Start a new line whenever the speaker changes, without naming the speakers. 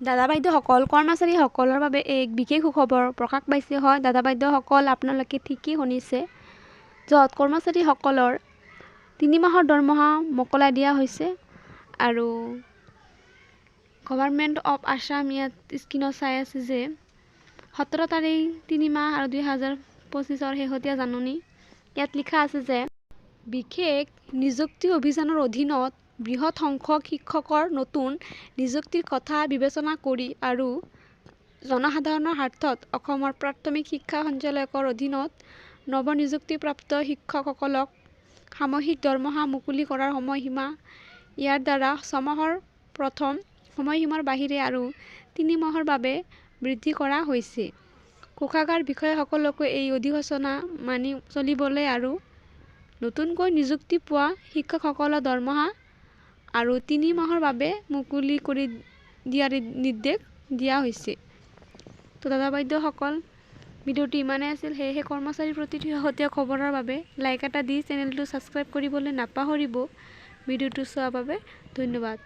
দাদা বাইদেউসকল, কৰ্মচাৰীসকলৰ বাবে এক বিশেষ সুখবৰ প্ৰকাশ পাইছে। হয় দাদা বাইদেউসকল, আপোনালোকে ঠিকেই শুনিছে, য'ত কৰ্মচাৰীসকলৰ 3 মাহৰ দৰমহা মোকলাই দিয়া হৈছে। আৰু গভৰ্ণমেণ্ট অফ আছাম ইয়াত স্ক্ৰীণত চাই আছে যে 17 তাৰিখ 3 মাহ আৰু 2025ৰ শেহতীয়া জাননী। ইয়াত লিখা আছে যে বিশেষ নিযুক্তি অভিযানৰ অধীনত বৃহৎ সংখ্যক শিক্ষকৰ নতুন নিযুক্তিৰ কথা বিবেচনা কৰি আৰু জনসাধাৰণৰ স্বাৰ্থত অসমৰ প্ৰাথমিক শিক্ষা সঞ্চালকালয়ৰ অধীনত নৱনিযুক্তিপ্ৰাপ্ত শিক্ষকসকলক সাময়িক দৰমহা মুকলি কৰাৰ সময়সীমা ইয়াৰ দ্বাৰা 6 মাহৰ প্ৰথম সময়সীমাৰ বাহিৰে আৰু 3 মাহৰ বাবে বৃদ্ধি কৰা হৈছে। কোষাগাৰ বিষয়াসকলকো এই অধিসূচনা মানি চলিবলৈ আৰু নতুনকৈ নিযুক্তি পোৱা শিক্ষকসকলৰ দৰমহা আৰু 3 মাহৰ বাবে মুকলি কৰি দিয়াৰ নিৰ্দেশ দিয়া হৈছে। তো দাদা বাইদেউসকল, ভিডিঅ'টো ইমানেই আছিল। সেয়েহে কৰ্মচাৰীৰ প্ৰতিটো শেহতীয়া খবৰৰ বাবে লাইক এটা দি চেনেলটো ছাবস্ক্ৰাইব কৰিবলৈ নাপাহৰিব। ভিডিঅ'টো চোৱাৰ বাবে ধন্যবাদ।